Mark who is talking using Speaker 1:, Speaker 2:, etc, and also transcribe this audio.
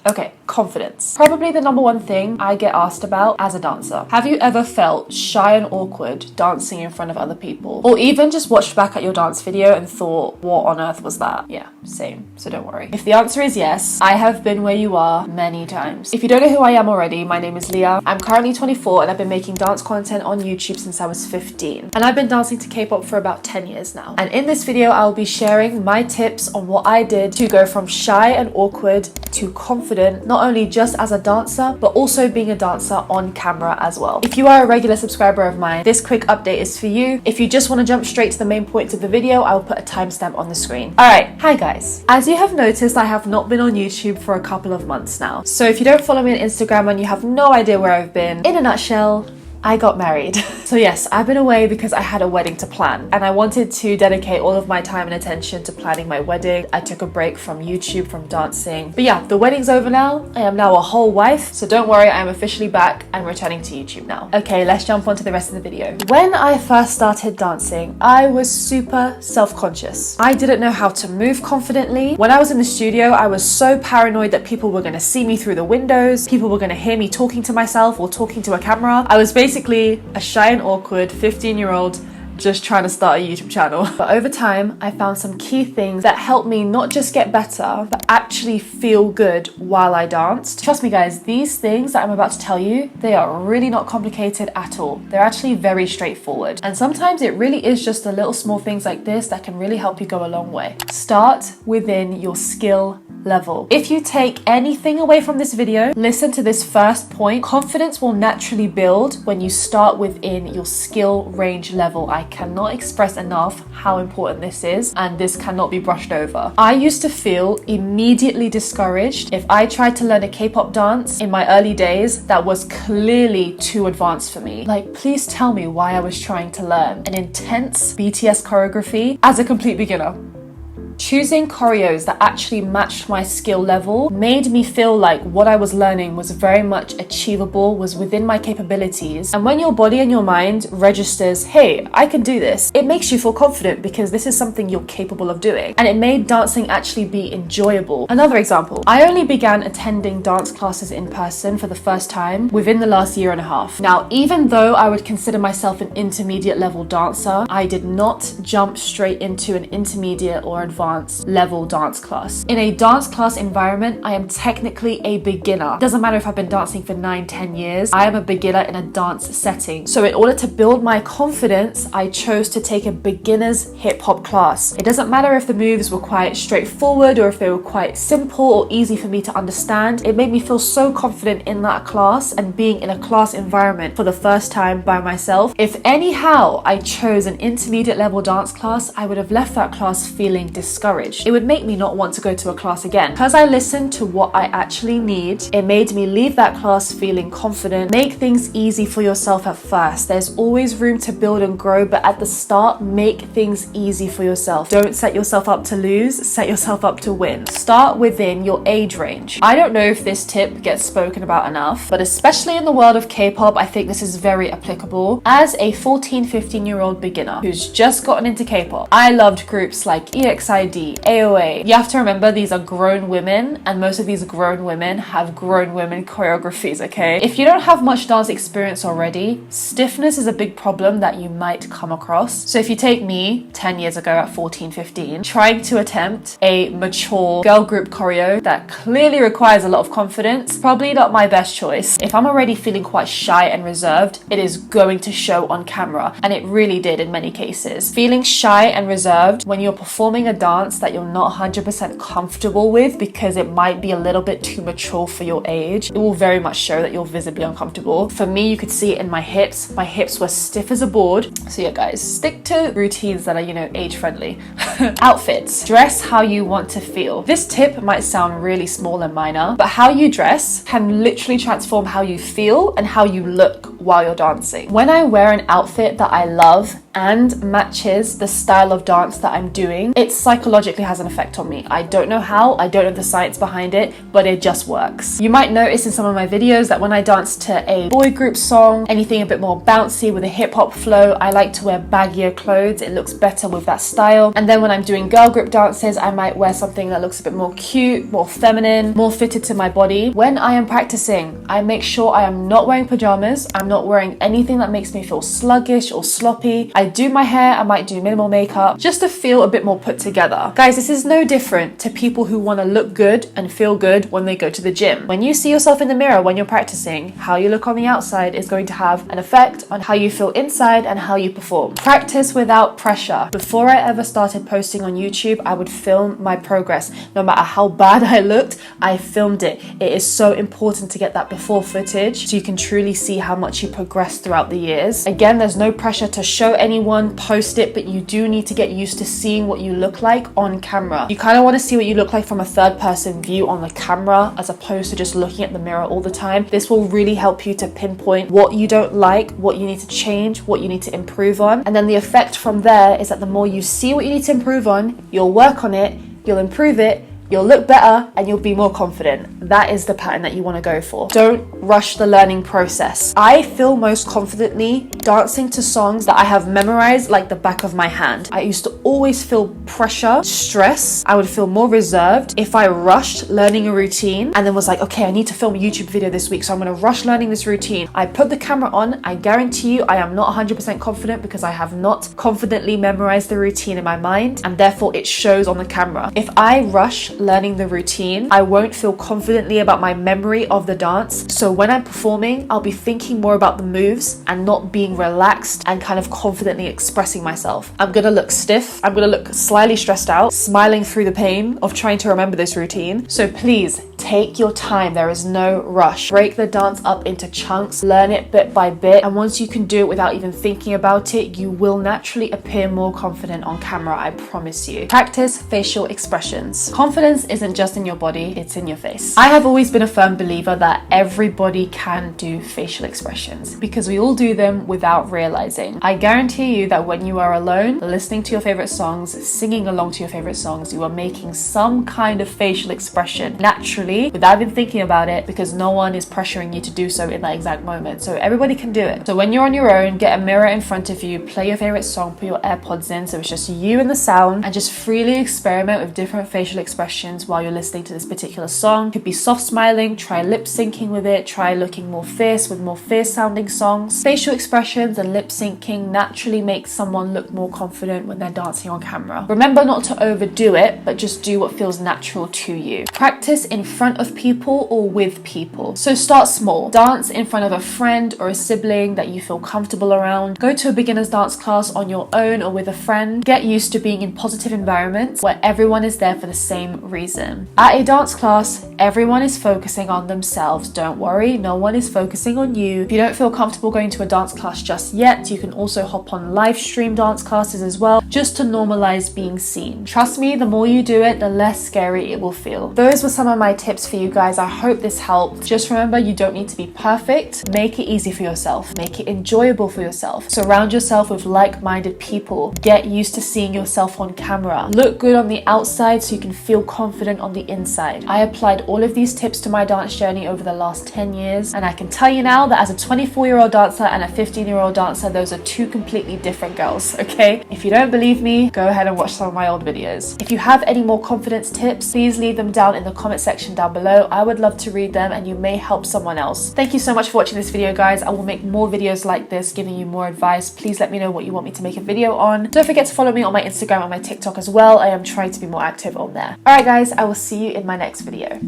Speaker 1: Okay, confidence. Probably the number one thing I get asked about as a dancer. Have you ever felt shy and awkward dancing in front of other people? Or even just watched back at your dance video and thought, what on earth was that? Yeah, same, so don't worry. If the answer is yes, I have been where you are many times. If you don't know who I am already, my name is Leah. I'm currently 24 and I've been making dance content on YouTube since I was 15. And I've been dancing to K-pop for about 10 years now. And in this video, I'll be sharing my tips on what I did to go from shy and awkward to confident, not only just as a dancer, but also being a dancer on camera as well. If you are a regular subscriber of mine, this quick update is for you. If you just want to jump straight to the main points of the video, I'll put a timestamp on the screen. All right, hi guys. As you have noticed, I have not been on YouTube for a couple of months now. So if you don't follow me on Instagram and you have no idea where I've been, in a nutshell, I got married. So yes, I've been away because I had a wedding to plan and I wanted to dedicate all of my time and attention to planning my wedding. I took a break from YouTube, from dancing. But yeah, the wedding's over now. I am now a whole wife. So don't worry, I am officially back and returning to YouTube now. Okay, let's jump on to the rest of the video. When I first started dancing, I was super self-conscious. I didn't know how to move confidently. When I was in the studio, I was so paranoid that people were gonna see me through the windows. People were gonna hear me talking to myself or talking to a camera. I was basically a shy and awkward 15-year-old just trying to start a YouTube channel. But over time, I found some key things that helped me not just get better, but actually feel good while I danced. Trust me guys, these things that I'm about to tell you, they are really not complicated at all. They're actually very straightforward. And sometimes it really is just the little small things like this that can really help you go a long way. Start within your skill level. If you take anything away from this video, listen to this first point. Confidence will naturally build when you start within your skill range level. I cannot express enough how important this is, and this cannot be brushed over. I used to feel immediately discouraged if I tried to learn a K-pop dance in my early days that was clearly too advanced for me. Like, please tell me why I was trying to learn an intense BTS choreography as a complete beginner. Choosing choreos that actually matched my skill level made me feel like what I was learning was very much achievable, was within my capabilities. And when your body and your mind registers, hey, I can do this, it makes you feel confident because this is something you're capable of doing. And it made dancing actually be enjoyable. Another example, I only began attending dance classes in person for the first time within the last year and a half. Now, even though I would consider myself an intermediate level dancer, I did not jump straight into an intermediate or advanced level dance class. In a dance class environment, I am technically a beginner. It doesn't matter if I've been dancing for 9-10 years, I am a beginner in a dance setting. So in order to build my confidence, I chose to take a beginner's hip hop class. It doesn't matter if the moves were quite straightforward or if they were quite simple or easy for me to understand. It made me feel so confident in that class and being in a class environment for the first time by myself. If anyhow I chose an intermediate level dance class, I would have left that class feeling discouraged. It would make me not want to go to a class again. Because I listened to what I actually need, it made me leave that class feeling confident. Make things easy for yourself at first. There's always room to build and grow, but at the start, make things easy for yourself. Don't set yourself up to lose, set yourself up to win. Start within your age range. I don't know if this tip gets spoken about enough, but especially in the world of K-pop, I think this is very applicable. As a 14-15-year-old beginner who's just gotten into K-pop, I loved groups like EXID, AOA. You have to remember these are grown women, and most of these grown women have grown women choreographies, okay? If you don't have much dance experience already, stiffness is a big problem that you might come across. So if you take me 10 years ago at 14-15, trying to attempt a mature girl group choreo that clearly requires a lot of confidence, probably not my best choice. If I'm already feeling quite shy and reserved, it is going to show on camera, and it really did in many cases. Feeling shy and reserved when you're performing a dance that you're not 100% comfortable with because it might be a little bit too mature for your age, it will very much show that you're visibly uncomfortable. For me, you could see it in my hips. My hips were stiff as a board. So yeah guys, stick to routines that are, age friendly. Outfits. Dress how you want to feel. This tip might sound really small and minor, but how you dress can literally transform how you feel and how you look while you're dancing. When I wear an outfit that I love and matches the style of dance that I'm doing, it psychologically psychologically has an effect on me. I don't know how, I don't know the science behind it, but it just works. You might notice in some of my videos that when I dance to a boy group song, anything a bit more bouncy with a hip hop flow, I like to wear baggier clothes. It looks better with that style. And then when I'm doing girl group dances, I might wear something that looks a bit more cute, more feminine, more fitted to my body. When I am practicing, I make sure I am not wearing pajamas. I'm not wearing anything that makes me feel sluggish or sloppy. I do my hair, I might do minimal makeup just to feel a bit more put together. Guys, this is no different to people who want to look good and feel good when they go to the gym. When you see yourself in the mirror when you're practicing, how you look on the outside is going to have an effect on how you feel inside and how you perform. Practice without pressure. Before I ever started posting on YouTube, I would film my progress. No matter how bad I looked, I filmed it. It is so important to get that before footage so you can truly see how much you progress throughout the years. Again, there's no pressure to show anyone, post it, but you do need to get used to seeing what you look like on camera. You kind of want to see what you look like from a third person view on the camera as opposed to just looking at the mirror all the time. This will really help you to pinpoint what you don't like, what you need to change, what you need to improve on. And then the effect from there is that the more you see what you need to improve on, you'll work on it, you'll improve it, you'll look better, and you'll be more confident. That is the pattern that you want to go for. Don't rush the learning process. I feel most confidently dancing to songs that I have memorized like the back of my hand. I used to always feel pressure, stress. I would feel more reserved if I rushed learning a routine and then was like, okay, I need to film a YouTube video this week, so I'm going to rush learning this routine. I put the camera on. I guarantee you I am not 100% confident because I have not confidently memorized the routine in my mind, and therefore it shows on the camera. If I rush learning the routine, I won't feel confidently about my memory of the dance. So when I'm performing, I'll be thinking more about the moves and not being relaxed and kind of confidently expressing myself. I'm gonna look stiff. I'm gonna look slightly stressed out, smiling through the pain of trying to remember this routine. So please take your time. There is no rush. Break the dance up into chunks, learn it bit by bit, and once you can do it without even thinking about it, you will naturally appear more confident on camera, I promise you. Practice facial expressions. Confidence isn't just in your body, it's in your face. I have always been a firm believer that everybody can do facial expressions because we all do them without realizing. I guarantee you that when you are alone, listening to your favorite songs, singing along to your favorite songs, you are making some kind of facial expression naturally without even thinking about it because no one is pressuring you to do so in that exact moment. So everybody can do it. So when you're on your own, get a mirror in front of you, play your favorite song, put your AirPods in so it's just you and the sound, and just freely experiment with different facial expressions while you're listening to this particular song. It could be soft smiling, try lip syncing with it, try looking more fierce with more fierce sounding songs. Facial expressions and lip syncing naturally make someone look more confident when they're dancing on camera. Remember not to overdo it, but just do what feels natural to you. Practice in front of people or with people. So start small. Dance in front of a friend or a sibling that you feel comfortable around. Go to a beginner's dance class on your own or with a friend. Get used to being in positive environments where everyone is there for the same reason. At a dance class, everyone is focusing on themselves. Don't worry, no one is focusing on you. If you don't feel comfortable going to a dance class just yet, you can also hop on live stream dance classes as well, just to normalize being seen. Trust me, the more you do it, the less scary it will feel. Those were some of my tips for you guys. I hope this helped. Just remember, you don't need to be perfect. Make it easy for yourself. Make it enjoyable for yourself. Surround yourself with like-minded people. Get used to seeing yourself on camera. Look good on the outside so you can feel confident on the inside. I applied all of these tips to my dance journey over the last 10 years, and I can tell you now that as a 24-year-old dancer and a 15-year-old dancer, those are two completely different girls, okay? If you don't believe me, go ahead and watch some of my old videos. If you have any more confidence tips, please leave them down in the comment section down below. I would love to read them and you may help someone else. Thank you so much for watching this video, guys. I will make more videos like this giving you more advice. Please let me know what you want me to make a video on. Don't forget to follow me on my Instagram and my TikTok as well. I am trying to be more active on there. Alright guys, I will see you in my next video.